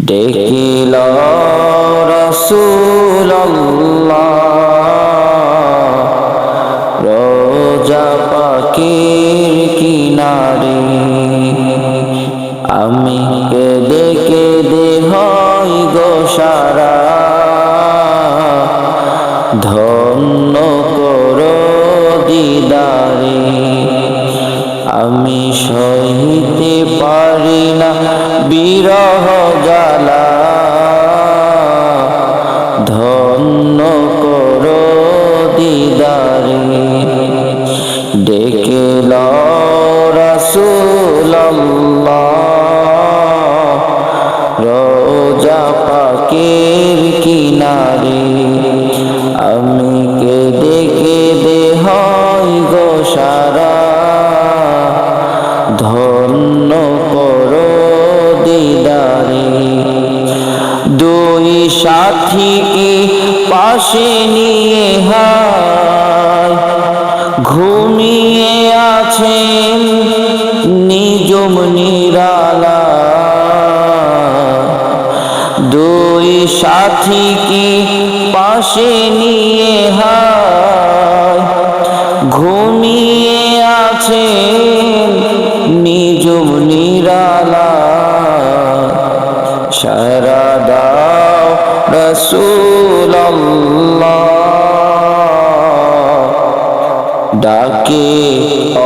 ডেকিল রাসূলুল্লাহ রোজা পাকের কিনারে। আমি কেঁদে কেঁদে হই গো সারা, ধন্য করো দিদারে। আমি সইতে পারি না বিরহ জ্বালা, ধন্য করো দিদারে। ডেকে লও রাসূলুল্লাহ রোজা পাকের কিনারে। আমি কেঁদে কেঁদে হই গো সারা, ধন্য করো দিদারে। দুই সাথীকে পাশে নিয়ে হায় ঘুমিয়ে আছেন নিজম নিরালা। দুই সাথীকে পাশে নিয়ে হায় ঘুমিয়ে আছেন নিজম নিরালা। সারা দাও রাসূলুল্লাহ ডাকে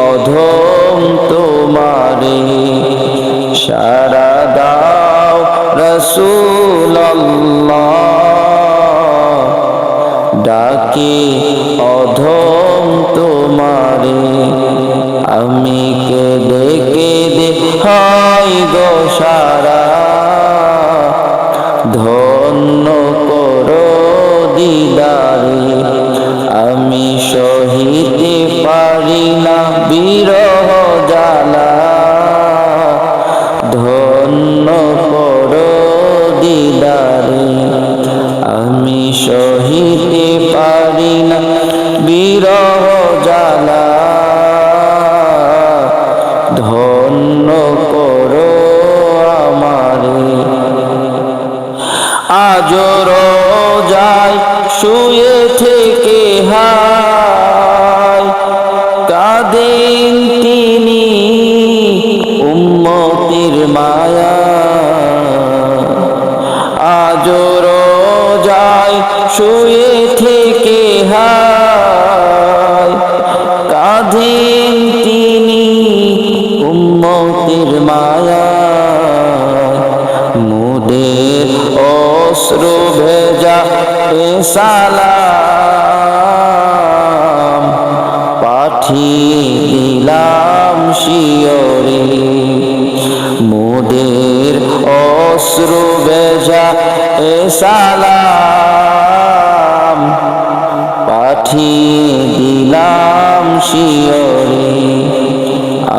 অধম তোমারে। সারা দাও রাসূলুল্লাহ ডাকে অধম তোমারে। আমি কেঁদে কেঁদে হই গো সারা, ধন্য করো দিদারে। আমি সহিতে পারি না বিরহ জ্বালা, ধন্য করো দিদারে। আমি সহিতে পারি না বিরহ জ্বালা, ধন্য করো আমারে। আজো রোজায় শুয়ে থেকে হায় কাঁদেন তিনি উম্মতের মায়া। আজো রোজায় শুয়ে থেকে হায় কাঁদেন তিনি উম্মতের মায়া। মুদের অশ্রু ভেজা সালাম পাঠিয়ে দিলাম শিয়রে। মুদের অশ্রু ভেজা সালাম পাঠিয়ে দিলাম শিয়রে।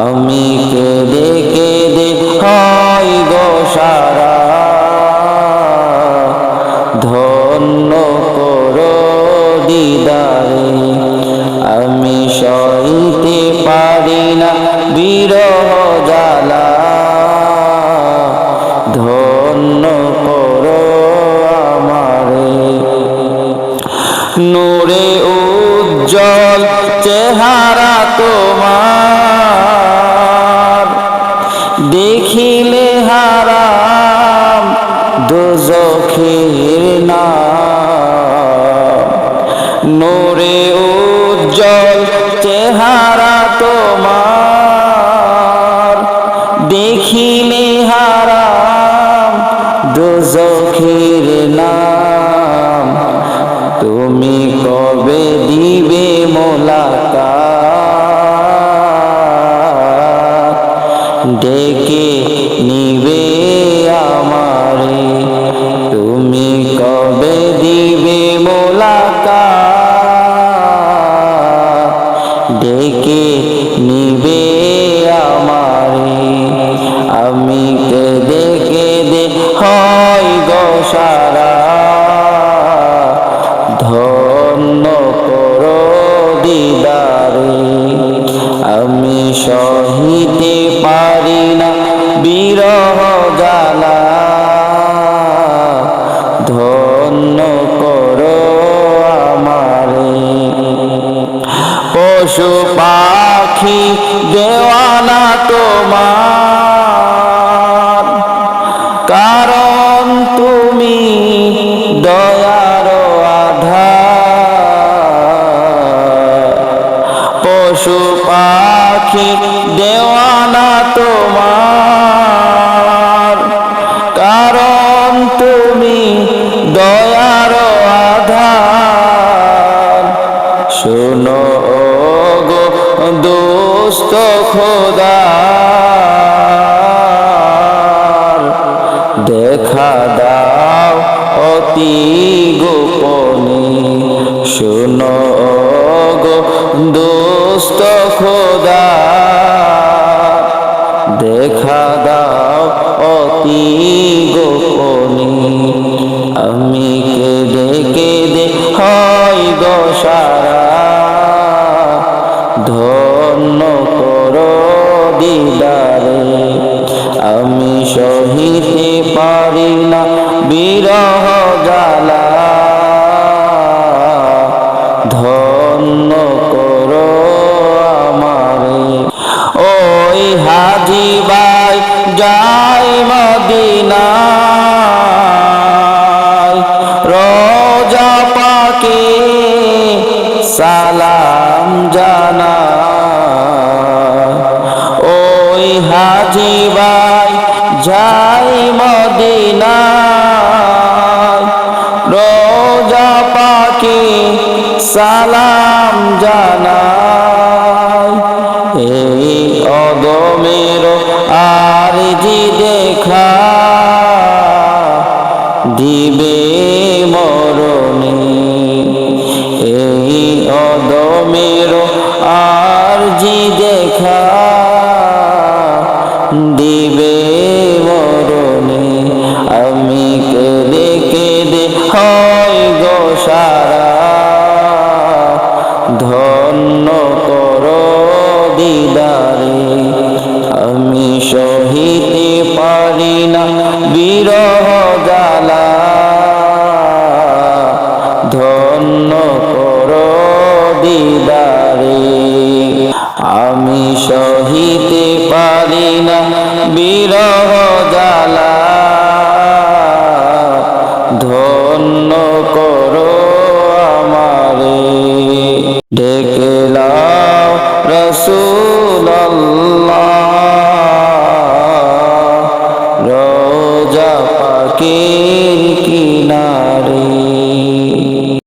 আমি কেঁদে কেঁদে হই গো সারা, ধন্য করো দিদারে। আমি সইতে পারি না বিরহ জ্বালা, ধন্য করো আমারে। নূরে উজ্জ্বল চেহারা তোমার, দেখিলে হারাম দোজখের নাম। নূরে উজ্জ্বল চেহারা তোমার, দেখিলে হারাম দোজখের নাম। তুমি কবে কারণ তুমি দয়ার আধার, পশু পাখি দেওয়ানা তোমার, কারণ তুমি দয়ার আধার। শোনো গো দোস্ত খোদা, দেখা দাও অতি গোপনে। শোনো গো দোস্ত খোদা, দেখা দাও অতি গোপনে। আমি কেঁদে কেঁদে হয় গো সারা, ধন্য করো দিদারে। আমি সহিতে পারি না বিরহ জ্বালা, ধন্য করো আমারে। ওই হাজি ভাই যায় মদিনায়, রোজা পাকে সালাম জানায়। ওই হাজি ভাই যায় মদিনায়, রোজা পাকে সালাম জানায়। এই অদমের আরজি দেখা দিবে মরণে। এই অদমের আরজি দেখা দিবে মরণে। আমি কেঁদে কেঁদে হয় গো সারা, ধন্য করো দিদারে। আমি সহিতে পারি না বিরহ জ্বালা, ধন্য করো দিদারে। আমি সহিতে পারি না বিরহ জ্বালা, ধন্য করো আমারে। ডেকে লাও রাসূলুল্লাহ, রোজা পাকের কিনারে।